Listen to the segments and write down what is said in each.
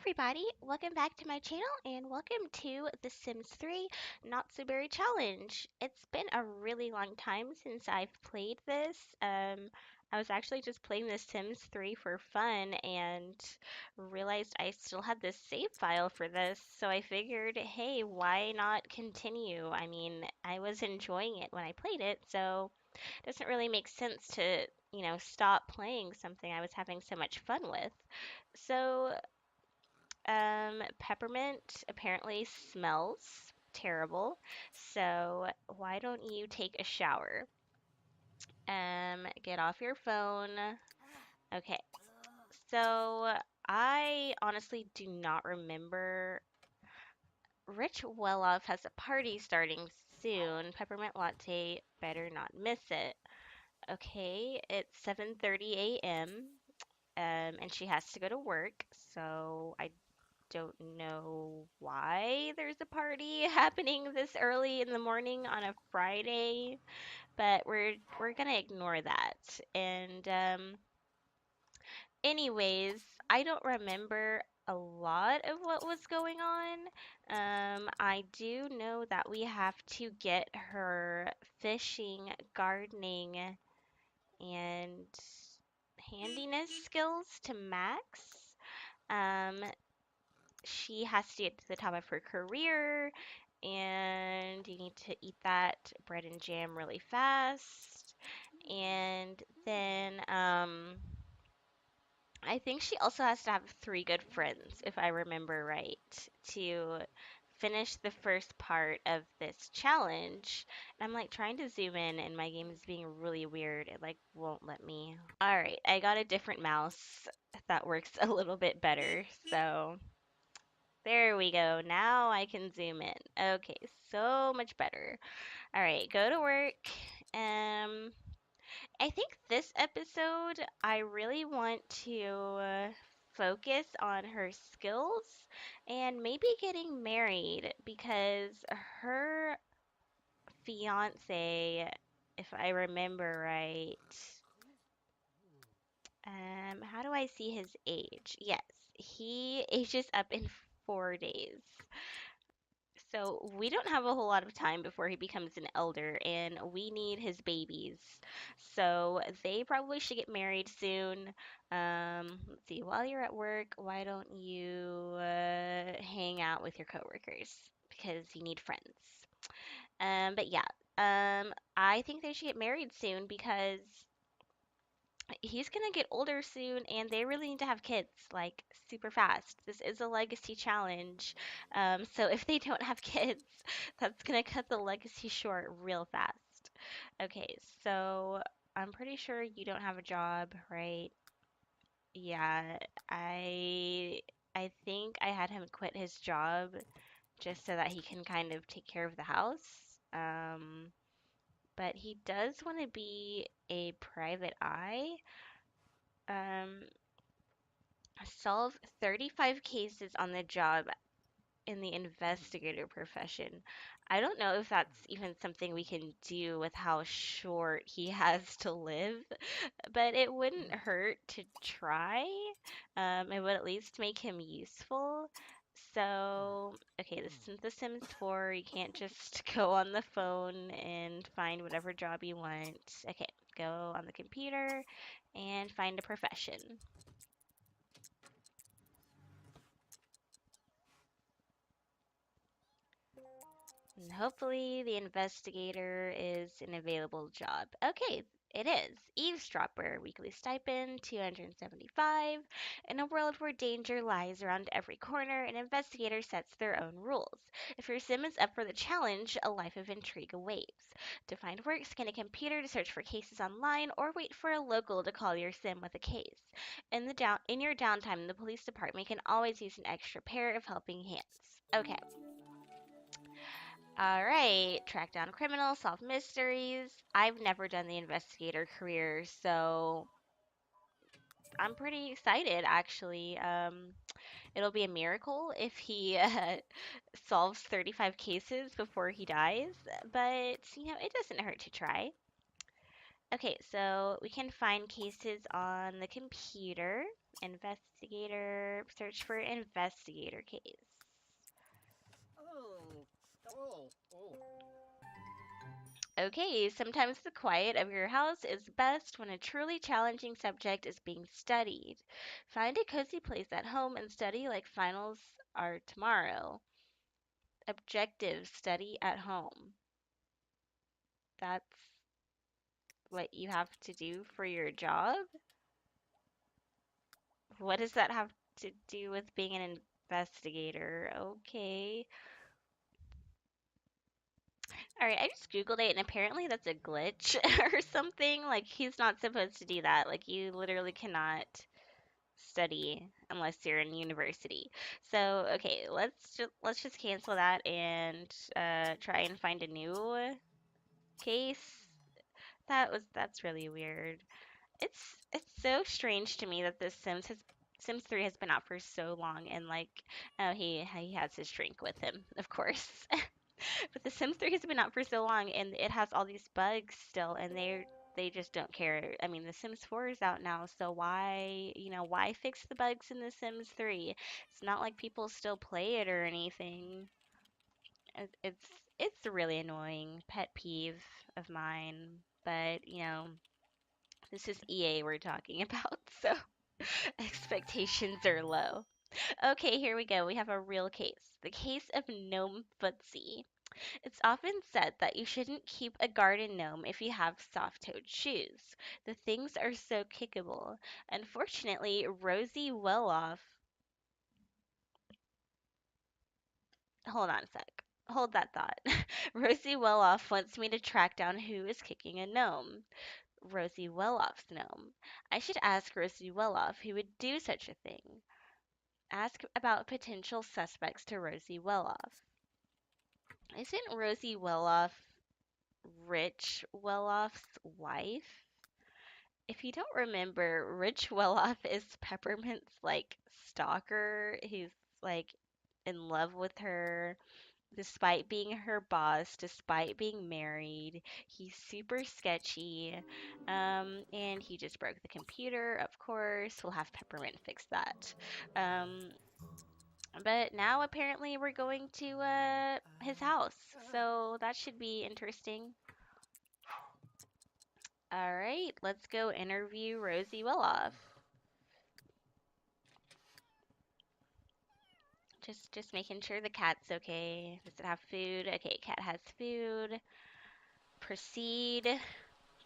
everybody, welcome back to my channel and welcome to The Sims 3 Not So Berry Challenge. It's been a really long time since I've played this. I was actually just playing The Sims 3 for fun and realized I still had this save file for this, so I figured, hey, why not continue? I mean, I was enjoying it when I played it, so it doesn't really make sense to, stop playing something I was having so much fun with. So peppermint apparently smells terrible. So why don't you take a shower? Get off your phone. Okay. So I honestly do not remember. Rich Well-Off has a party starting soon. Peppermint latte, better not miss it. Okay, it's 7:30 a.m. And she has to go to work, so I don't know why there's a party happening this early in the morning on a Friday, but we're gonna ignore that. And anyways, I don't remember a lot of what was going on. I do know that we have to get her fishing, gardening, and handiness skills to max. Um, she has to get to the top of her career, and you need to eat that bread and jam really fast. And then I think she also has to have three good friends, if I remember right, to finish the first part of this challenge. And I'm like trying to zoom in, and my game is being really weird. It like won't let me. All right, I got a different mouse that works a little bit better. So there we go. Now I can zoom in. Okay, so much better. All right, go to work. Um, I think this episode I really want to focus on her skills and maybe getting married because her fiance, if I remember right, how do I see his age? Yes, he ages up in 4 days. So we don't have a whole lot of time before he becomes an elder, and we need his babies. So they probably should get married soon. Let's see, while you're at work, why don't you hang out with your coworkers? Because you need friends. But yeah, I think they should get married soon because he's gonna get older soon, and they really need to have kids like super fast. This is a legacy challenge, so if they don't have kids, that's gonna cut the legacy short real fast. Okay, so I'm pretty sure you don't have a job, right? Yeah, I I think I had him quit his job just so that he can kind of take care of the house. But he does want to be a private eye. Um, Solve 35 cases on the job in the investigator profession. I don't know if that's even something we can do with how short he has to live, but it wouldn't hurt to try. It would at least make him useful. So, okay, this is The Sims 4. You can't just go on the phone and find whatever job you want. Okay, go on the computer and find a profession. And hopefully the investigator is an available job. Okay, it is. Eavesdropper, weekly stipend, 275. In a world where danger lies around every corner, an investigator sets their own rules. If your sim is up for the challenge, a life of intrigue awaits. To find work, scan a computer to search for cases online, or wait for a local to call your sim with a case. In your downtime, the police department can always use an extra pair of helping hands. Okay. All right, track down criminals, solve mysteries. I've never done the investigator career, so I'm pretty excited actually. It'll be a miracle if he solves 35 cases before he dies, but it doesn't hurt to try. Okay, so we can find cases on the computer. Investigator, search for investigator case. Oh, oh, oh. Okay, sometimes the quiet of your house is best when a truly challenging subject is being studied. Find a cozy place at home and study like finals are tomorrow. Objective study at home. That's what you have to do for your job? What does that have to do with being an investigator? Okay. All right, I just Googled it and apparently that's a glitch or something. Like he's not supposed to do that. Like you literally cannot study unless you're in university. So, okay, let's just cancel that and try and find a new case. That's really weird. It's so strange to me that this Sims 3 has been out for so long and like oh he has his drink with him, of course. But The Sims 3 has been out for so long and it has all these bugs still and they just don't care. I mean, The Sims 4 is out now, so why fix the bugs in The Sims 3? It's not like people still play it or anything. It's a really annoying pet peeve of mine, but this is EA we're talking about, so expectations are low. Okay, here we go. We have a real case. The case of Gnome Footsie. It's often said that you shouldn't keep a garden gnome if you have soft-toed shoes. The things are so kickable. Unfortunately, Rosie Welloff. Hold on a sec. Hold that thought. Rosie Welloff wants me to track down who is kicking a gnome. Rosie Welloff's gnome. I should ask Rosie Welloff who would do such a thing. Ask about potential suspects to Rosie Welloff. Isn't Rosie Welloff Rich Welloff's wife? If you don't remember, Rich Welloff is Peppermint's like stalker who's like in love with her despite being her boss, despite being married. He's super sketchy. And he just broke the computer, of course. We'll have Peppermint fix that. Um, but now apparently we're going to his house. So that should be interesting. All right, let's go interview Rosie Welloff. Just making sure the cat's okay. Does it have food? Okay, cat has food. Proceed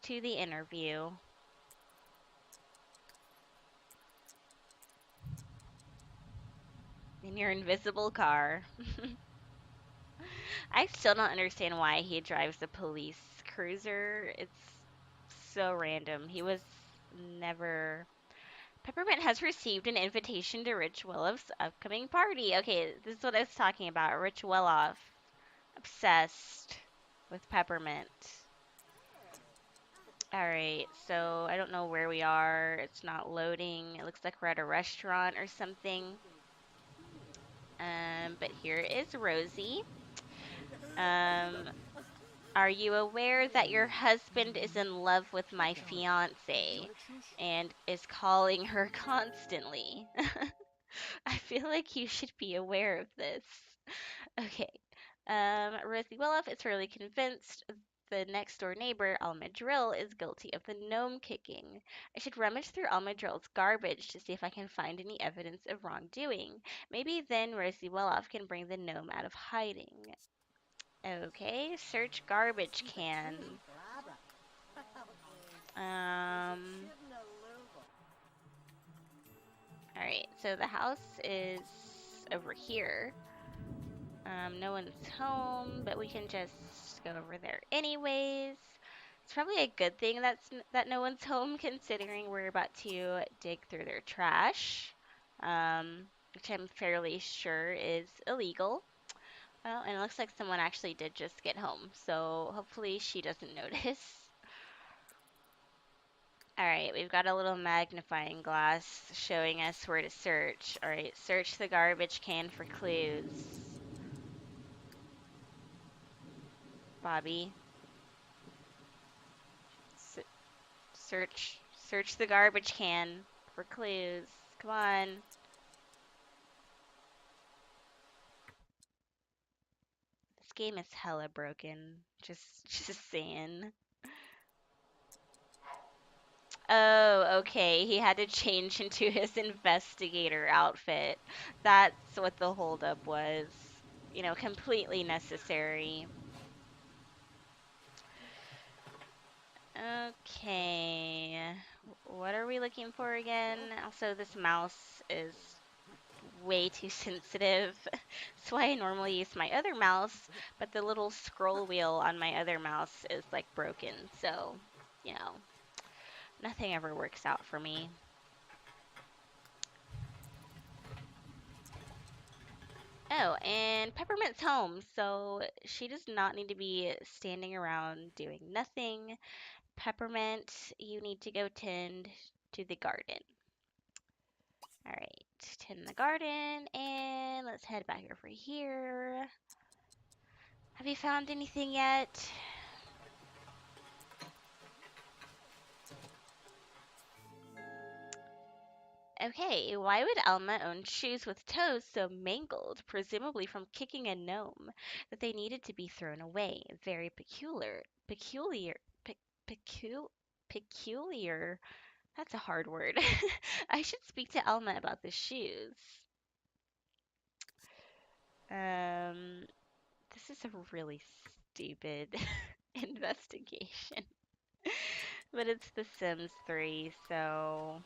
to the interview in your invisible car. I still don't understand why he drives a police cruiser. It's so random. He was never. Peppermint has received an invitation to Rich Willoff's upcoming party. Okay, this is what I was talking about. Rich Willoff. Obsessed with Peppermint. Alright, so I don't know where we are. It's not loading. It looks like we're at a restaurant or something. But here is Rosie. Um, are you aware that your husband is in love with my fiance and is calling her constantly? I feel like you should be aware of this. Okay. Rosie Willoff is really convinced the next door neighbor, Alma Drill, is guilty of the gnome kicking. I should rummage through Alma Drill's garbage to see if I can find any evidence of wrongdoing. Maybe then Rosie Willoff can bring the gnome out of hiding. Okay, search garbage can. Alright, so the house is over here. No one's home, but we can just go over there anyways. It's probably a good thing that no one's home, considering we're about to dig through their trash, which I'm fairly sure is illegal. Well, and it looks like someone actually did just get home, so hopefully she doesn't notice. All right, we've got a little magnifying glass showing us where to search. All right, search the garbage can for clues. Bobby. Search the garbage can for clues. Come on. This game is hella broken. Just saying. Oh, okay. He had to change into his investigator outfit. That's what the holdup was. Completely necessary. Okay. What are we looking for again? Also, this mouse is way too sensitive. That's why I normally use my other mouse, but the little scroll wheel on my other mouse is like broken. So, you know, nothing ever works out for me. Oh, and Peppermint's home, so she does not need to be standing around doing nothing. Peppermint, you need to go tend to the garden. All right, tend the garden, and let's head back over here. Have you found anything yet? Okay, why would Elma own shoes with toes so mangled, presumably from kicking a gnome, that they needed to be thrown away? Very peculiar, peculiar. That's a hard word. I should speak to Elma about the shoes. Um, this is a really stupid investigation. But it's The Sims 3, so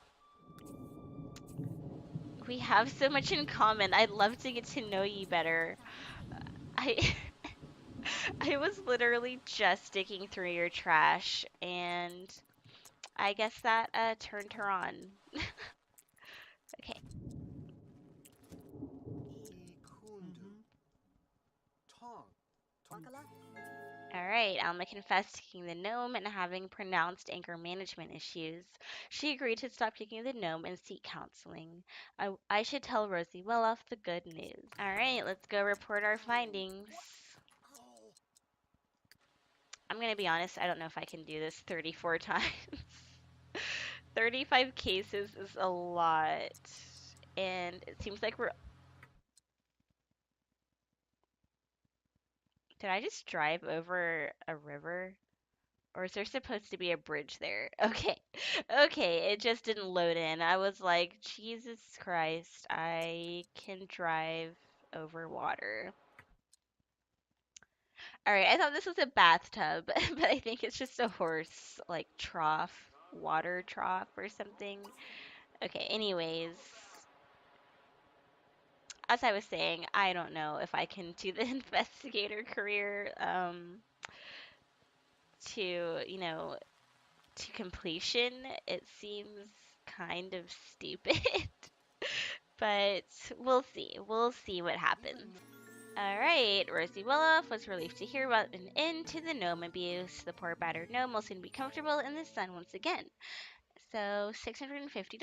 we have so much in common. I'd love to get to know you better. I I was literally just digging through your trash, and I guess that turned her on. Okay. All right. Alma confessed to kicking the gnome and having pronounced anger management issues. She agreed to stop kicking the gnome and seek counseling. I should tell Rosie well off the good news. All right, let's go report our findings. I'm gonna be honest, I don't know if I can do this 34 times. 35 cases is a lot. And it seems like we're. Did I just drive over a river? Or is there supposed to be a bridge there? Okay. Okay, it just didn't load in. I was like, Jesus Christ, I can drive over water. All right, I thought this was a bathtub, but I think it's just a horse, like, trough, water trough or something. Okay, anyways, as I was saying, I don't know if I can do the investigator career to, to completion. It seems kind of stupid, but we'll see. We'll see what happens. All right, Rosie Willoff was relieved to hear about an end to the gnome abuse. The poor battered gnome will soon be comfortable in the sun once again. So $650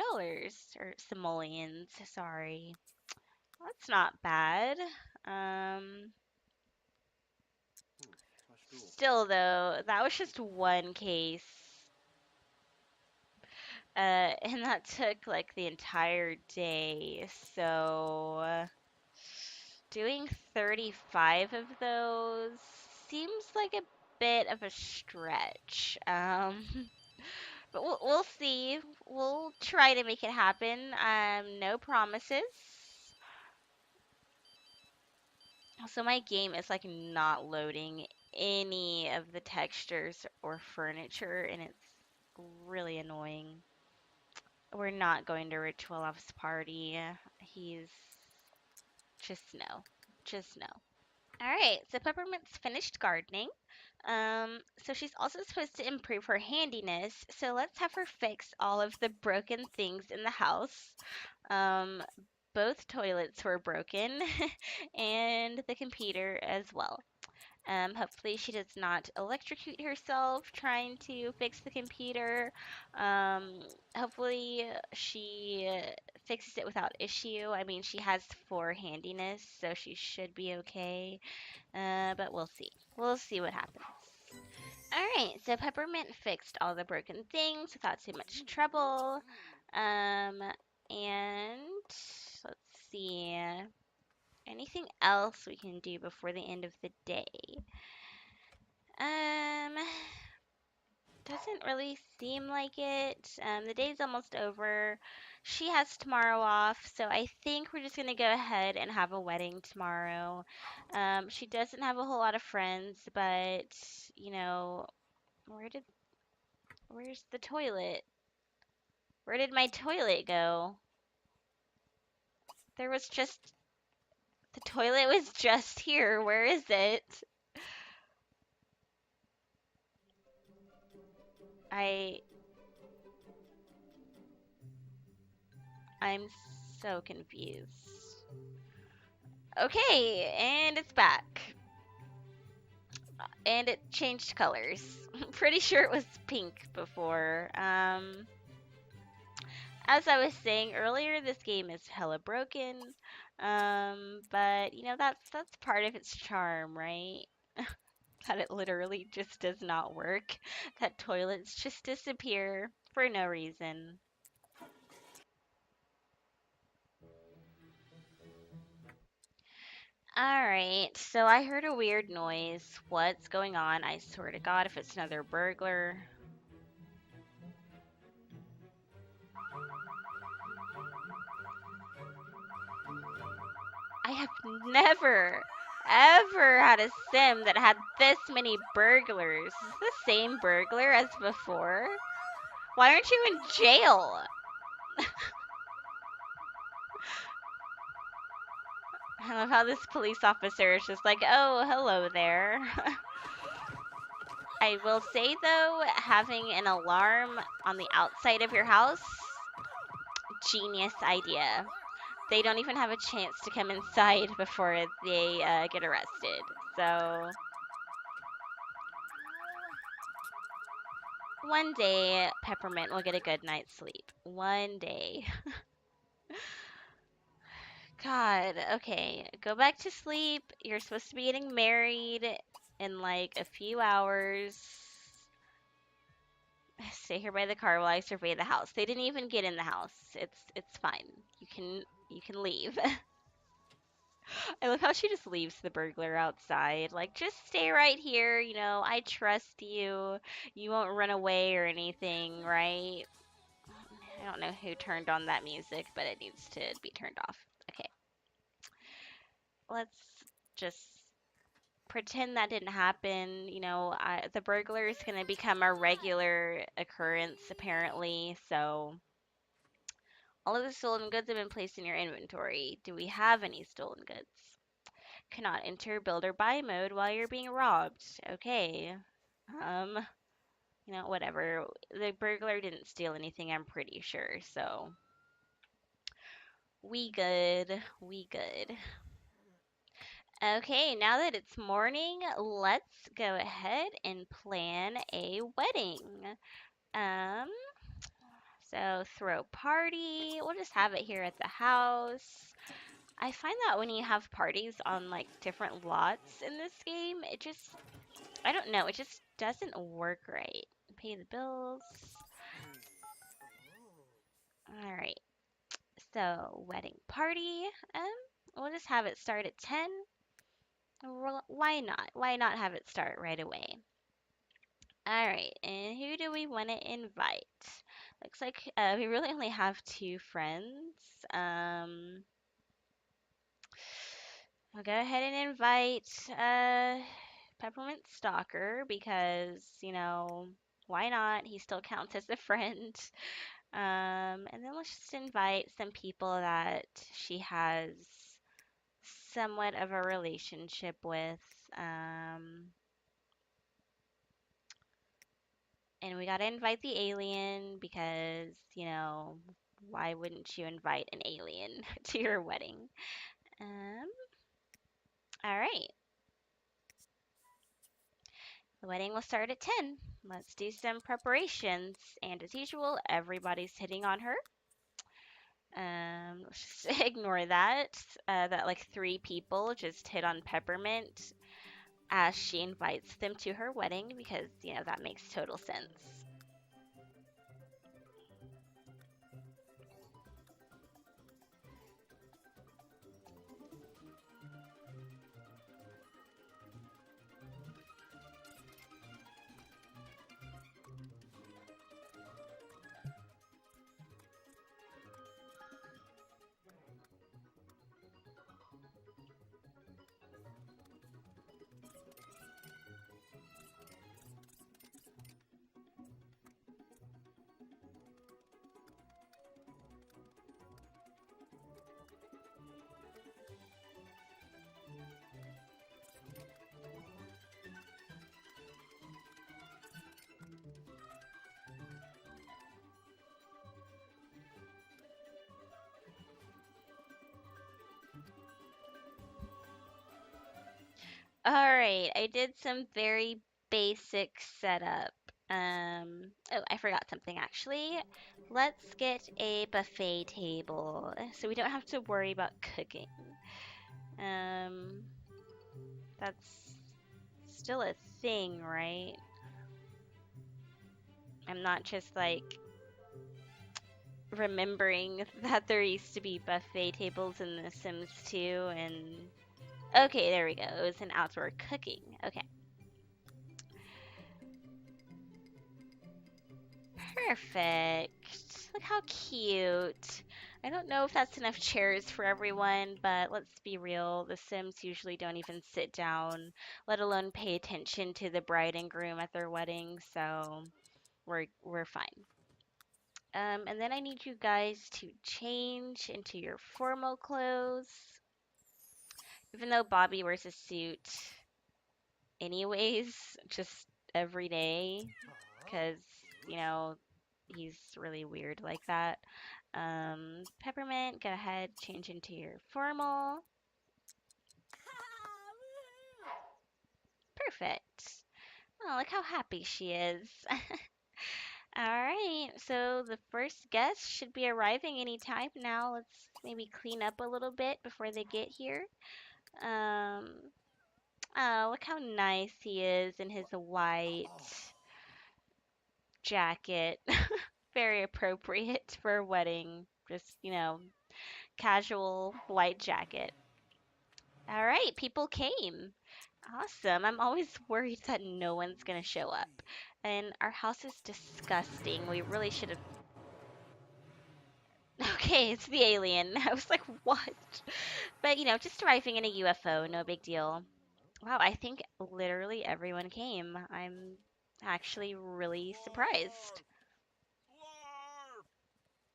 or simoleons, sorry. That's not bad. Um, Still though, that was just one case. And that took like the entire day. So doing 35 of those seems like a bit of a stretch. But we'll see. We'll try to make it happen. No promises. So my game is like not loading any of the textures or furniture, and it's really annoying. We're not going to Ritualov's party. He's just no. Just no. All right, so Peppermint's finished gardening. So she's also supposed to improve her handiness. So let's have her fix all of the broken things in the house. Um, both toilets were broken, and the computer as well. Hopefully she does not electrocute herself trying to fix the computer. Um, Hopefully she fixes it without issue. I mean, she has 4 handiness, so she should be okay. But we'll see. We'll see what happens. Alright, so Peppermint fixed all the broken things without too much trouble. Um, and let's see. Anything else we can do before the end of the day? Um, doesn't really seem like it. The day's almost over. She has tomorrow off, so I think we're just gonna go ahead and have a wedding tomorrow. She doesn't have a whole lot of friends, but you know, where did where's the toilet? Where did my toilet go? There was just the toilet was just here. Where is it? I I'm so confused. Okay, and it's back. And it changed colors. I'm pretty sure it was pink before. As I was saying earlier, this game is hella broken. But you know that's part of its charm, right? That it literally just does not work. That toilets just disappear for no reason. Alright, so I heard a weird noise. What's going on? I swear to God, if it's another burglar. I have never, ever had a sim that had this many burglars. Is this the same burglar as before? Why aren't you in jail? I love how this police officer is just like, oh, hello there. I will say though, having an alarm on the outside of your house, genius idea. They don't even have a chance to come inside before they get arrested. So one day, Peppermint will get a good night's sleep. One day. God, okay. Go back to sleep. You're supposed to be getting married in like a few hours. Stay here by the car while I survey the house. They didn't even get in the house. It's fine. You can leave. I love how she just leaves the burglar outside. Like, just stay right here. I trust you. You won't run away or anything, right? I don't know who turned on that music, but it needs to be turned off. Okay, let's just pretend that didn't happen. The burglar is going to become a regular occurrence, apparently. So, all of the stolen goods have been placed in your inventory. Do we have any stolen goods? Cannot enter build or buy mode while you're being robbed. Okay. Um, whatever. The burglar didn't steal anything, I'm pretty sure. So, we good. We good. Okay, now that it's morning, let's go ahead and plan a wedding. Um, so throw party. We'll just have it here at the house. I find that when you have parties on like different lots in this game, I don't know, it just doesn't work right. Pay the bills. All right. So, wedding party. Um, we'll just have it start at 10. Well, why not? Why not have it start right away? All right, and who do we want to invite? Looks like we really only have two friends. Um, I'll go ahead and invite Peppermint Stalker because, why not? He still counts as a friend. And then let's just invite some people that she has somewhat of a relationship with. Um, And we gotta invite the alien because, why wouldn't you invite an alien to your wedding? Um, all right. The wedding will start at 10. Let's do some preparations. And as usual, everybody's hitting on her. Let's just ignore that. That like three people just hit on Peppermint. as she invites them to her wedding because, that makes total sense. All right, I did some very basic setup. Oh, I forgot something actually. Let's get a buffet table so we don't have to worry about cooking. Um, that's still a thing, right? I'm not just like remembering that there used to be buffet tables in The Sims 2 and okay, there we go. It was an outdoor cooking. Okay. Perfect. Look how cute. I don't know if that's enough chairs for everyone, but let's be real. The Sims usually don't even sit down, let alone pay attention to the bride and groom at their wedding, so we're fine. And then I need you guys to change into your formal clothes. Even though Bobby wears a suit anyways, just every day, because, you know, he's really weird like that. Peppermint, go ahead, change into your formal. Perfect. Oh, look how happy she is. All right, so the first guest should be arriving any time now. Let's maybe clean up a little bit before they get here. Um, oh, look how nice he is in his white jacket. Very appropriate for a wedding. Just, casual white jacket. All right, people came. Awesome. I'm always worried that no one's gonna show up. And our house is disgusting. We really should have. Okay, it's the alien. I was like, what? But, just arriving in a UFO, no big deal. Wow, I think literally everyone came. I'm actually really surprised.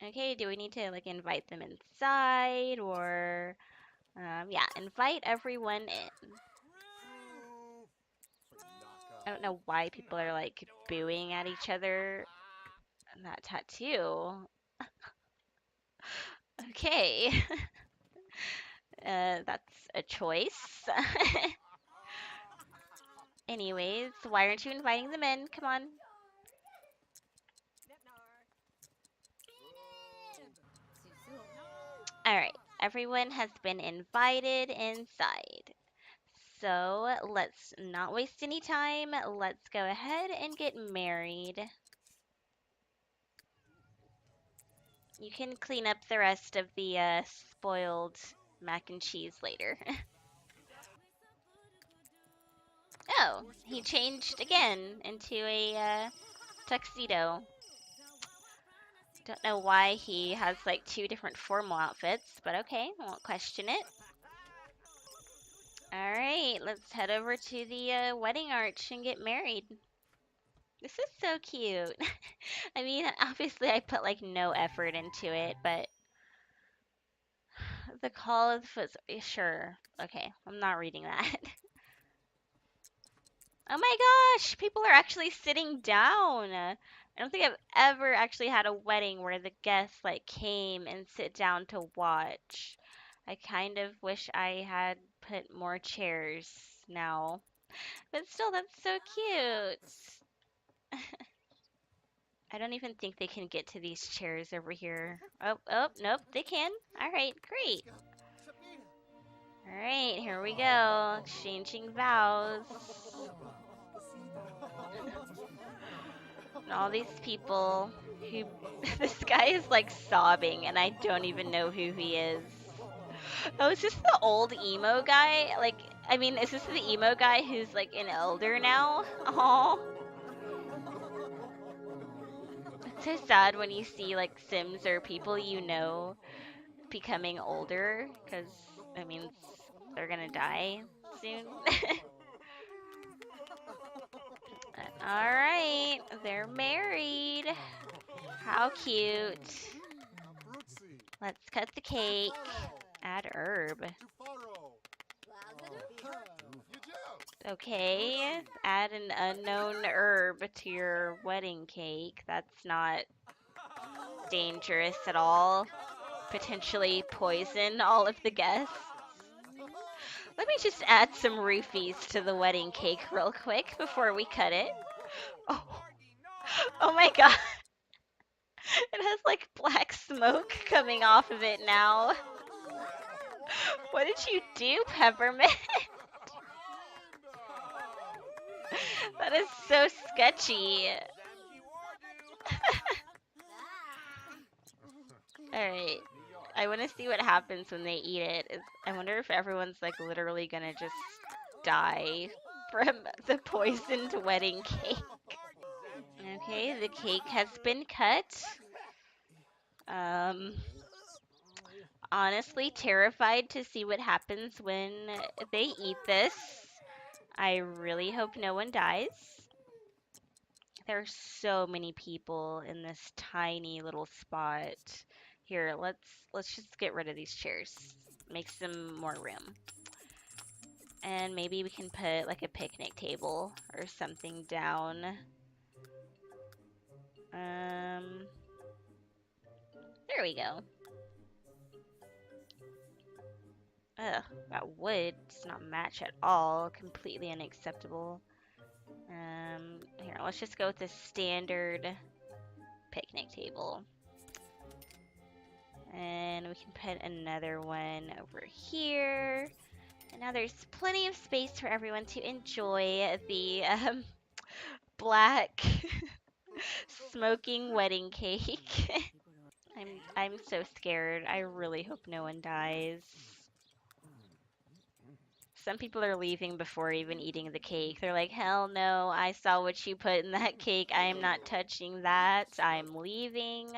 Okay, do we need to like invite them inside or yeah, invite everyone in. I don't know why people are like booing at each other. And that tattoo. Okay. That's a choice. Anyways, why aren't you inviting them in? Come on. All right, everyone has been invited inside. So let's not waste any time. Let's go ahead and get married. You can clean up the rest of the spoiled mac and cheese later. Oh, he changed again into a tuxedo. Don't know why he has like two different formal outfits, but okay, won't question it. All right, let's head over to the wedding arch and get married. This is so cute. I mean, obviously I put like no effort into it, but the call of the foot, sure. Okay, I'm not reading that. Oh my gosh, people are actually sitting down. I don't think I've ever actually had a wedding where the guests like came and sit down to watch. I kind of wish I had put more chairs now. But still, that's so cute. I don't even think they can get to these chairs over here. Oh, oh, nope, they can. All right, great. All right, here we we go. Exchanging vows. And all these people who. This guy is like sobbing, and I don't even know who he is. Oh, is this the old emo guy? Like, I mean, is this the emo guy who's like an elder now? Oh, it's so sad when you see like Sims or people you know becoming older, because that means they're gonna die soon. All right, they're married. How cute. Let's cut the cake. Add herb. Okay, add an unknown herb to your wedding cake. That's not dangerous at all. Potentially poison all of the guests. Let me just add some roofies to the wedding cake real quick before we cut it. Oh, oh my god. It has like black smoke coming off of it now. What did you do, Peppermint? That is so sketchy. Alright. I want to see what happens when they eat it. I wonder if everyone's like literally gonna just die from the poisoned wedding cake. Okay, the cake has been cut. Um, Honestly terrified to see what happens when they eat this. I really hope no one dies. There's so many people in this tiny little spot. Here, let's just get rid of these chairs. Make some more room. And maybe we can put like a picnic table or something down. There we go. Ugh, that wood does not match at all. Completely unacceptable. Here, let's just go with the standard picnic table. And we can put another one over here. And now there's plenty of space for everyone to enjoy the black smoking wedding cake. I'm so scared. I really hope no one dies. Some people are leaving before even eating the cake. They're like, hell no, I saw what you put in that cake. I am not touching that. I'm leaving.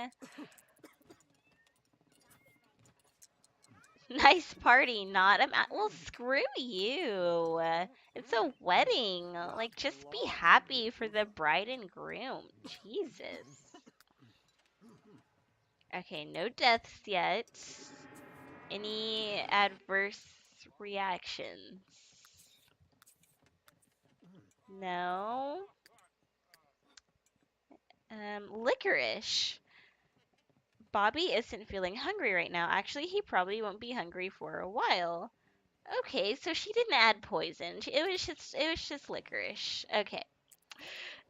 Nice party, not well, screw you. It's a wedding. Like, just be happy for the bride and groom. Jesus. Okay, no deaths yet. Any adverse reactions? No. Licorice. Bobby isn't feeling hungry right now. Actually, he probably won't be hungry for a while. Okay, so she didn't add poison. It was just licorice. Okay.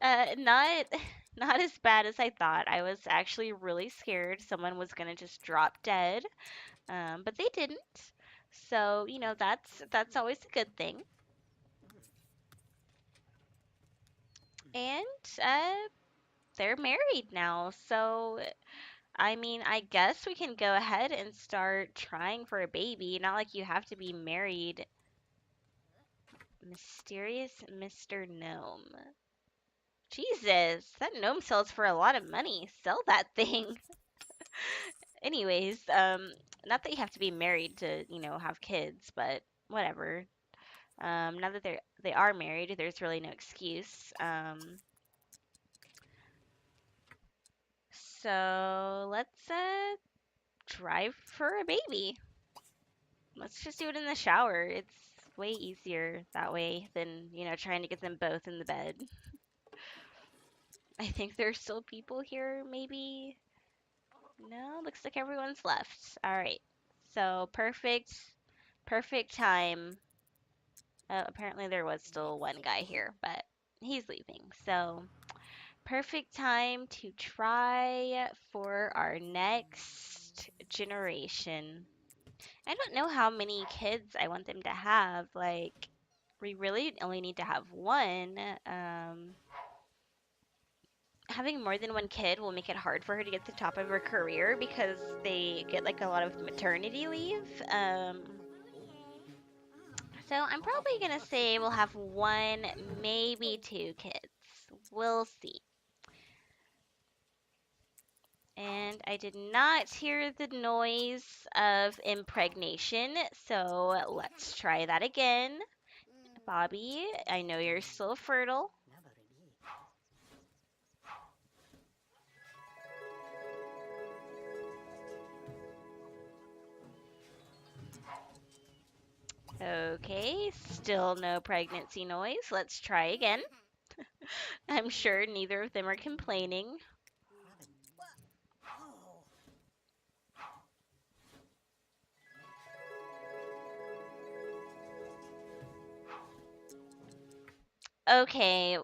Not not as bad as I thought. I was actually really scared someone was gonna just drop dead. But they didn't. So, that's always a good thing. And they're married now. So, I mean, I guess we can go ahead and start trying for a baby. Not like you have to be married. Mysterious Mr. Gnome. Jesus, that gnome sells for a lot of money. Sell that thing. Anyways, not that you have to be married to, have kids, but whatever. Now that they are married, there's really no excuse. So let's drive for a baby. Let's just do it in the shower. It's way easier that way than, trying to get them both in the bed. I think there's still people here, maybe. No, looks like everyone's left. All right. So perfect time. Apparently there was still one guy here, but he's leaving. So perfect time to try for our next generation. I don't know how many kids I want them to have. Like, we really only need to have one. Um, Having more than one kid will make it hard for her to get to the top of her career because they get like a lot of maternity leave. So I'm probably gonna say we'll have one, maybe two kids. We'll see. And I did not hear the noise of impregnation, so let's try that again. Bobby, I know you're still fertile. Okay, still no pregnancy noise. Let's try again. I'm sure neither of them are complaining. Okay,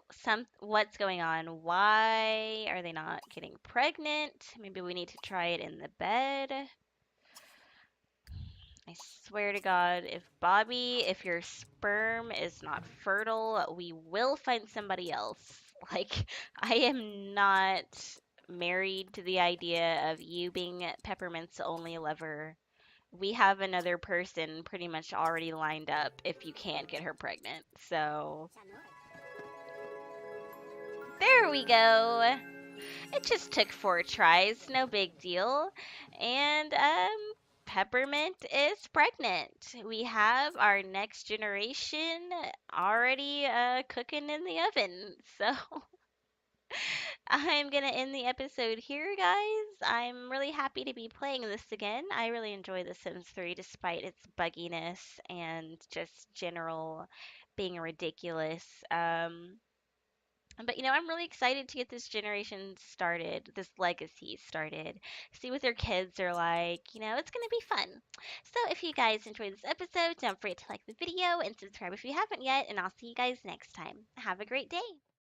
what's going on? Why are they not getting pregnant? Maybe we need to try it in the bed. I swear to God, if your sperm is not fertile, we will find somebody else. Like, I am not married to the idea of you being Peppermint's only lover. We have another person pretty much already lined up if you can't get her pregnant. So, there we go. It just took 4 tries, no big deal. And Peppermint is pregnant. We have our next generation already cooking in the oven. So I'm gonna end the episode here, guys. I'm really happy to be playing this again. I really enjoy The Sims 3 despite its bugginess and just general being ridiculous. But I'm really excited to get this generation started, this legacy started. See what their kids are like. It's going to be fun. So if you guys enjoyed this episode, don't forget to like the video and subscribe if you haven't yet, and I'll see you guys next time. Have a great day.